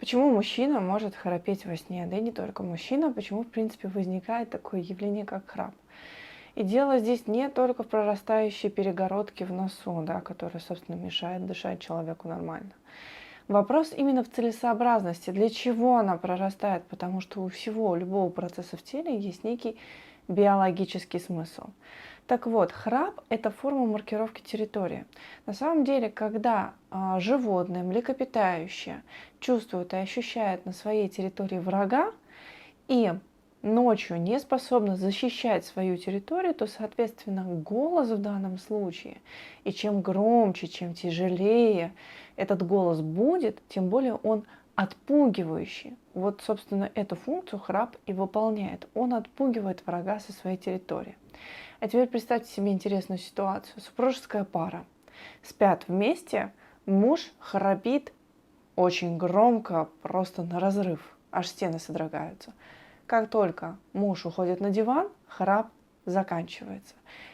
Почему мужчина может храпеть во сне? Да и не только мужчина. Почему, в принципе, возникает такое явление, как храп? И дело здесь не только в прорастающей перегородке в носу, да, которая, собственно, мешает дышать человеку нормально. Вопрос именно в целесообразности. Для чего она прорастает? Потому что у всего, у любого процесса в теле есть некий биологический смысл. Так вот, храп – это форма маркировки территории. На самом деле, когда животное, млекопитающее, чувствует и ощущает на своей территории врага и ночью не способно защищать свою территорию, то, соответственно, голос в данном случае, и чем громче, чем тяжелее этот голос будет, тем более он отпугивающий. Вот, собственно, эту функцию храп и выполняет. Он отпугивает врага со своей территории. А теперь представьте себе интересную ситуацию. Супружеская пара. Спят вместе, муж храпит очень громко, просто на разрыв. Аж стены содрогаются. Как только муж уходит на диван, храп заканчивается.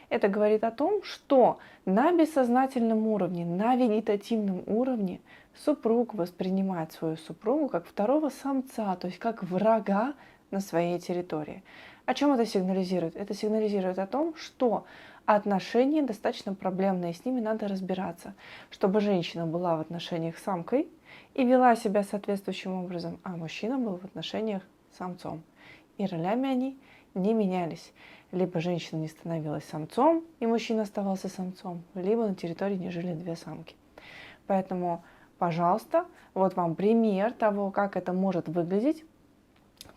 Это говорит о том, что на бессознательном уровне, на вегетативном уровне супруг воспринимает свою супругу как второго самца, то есть как врага на своей территории. О чем это сигнализирует? Это сигнализирует о том, что отношения достаточно проблемные, с ними надо разбираться, чтобы женщина была в отношениях с самкой и вела себя соответствующим образом, а мужчина был в отношениях с самцом. И ролями они не менялись. Либо женщина не становилась самцом, и мужчина оставался самцом, либо на территории не жили две самки. Поэтому, пожалуйста, вот вам пример того, как это может выглядеть.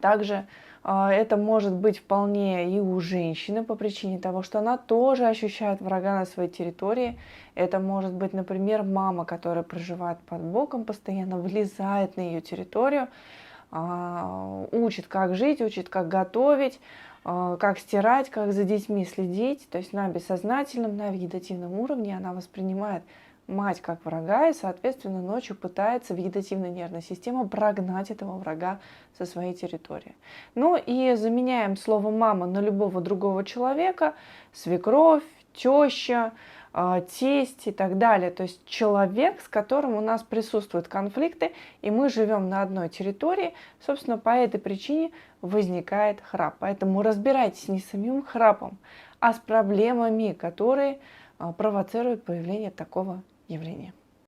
Также это может быть вполне и у женщины по причине того, что она тоже ощущает врага на своей территории. Это может быть, например, мама, которая проживает под боком, постоянно влезает на ее территорию, учит, как жить, учит, как готовить, как стирать, как за детьми следить. То есть на бессознательном, на вегетативном уровне она воспринимает мать как врага и, соответственно, ночью пытается вегетативная нервная система прогнать этого врага со своей территории. Ну и заменяем слово «мама» на любого другого человека: свекровь, теща, тесть и так далее. То есть человек, с которым у нас присутствуют конфликты, и мы живем на одной территории, собственно, по этой причине возникает храп. Поэтому разбирайтесь не с самим храпом, а с проблемами, которые провоцируют появление такого явления.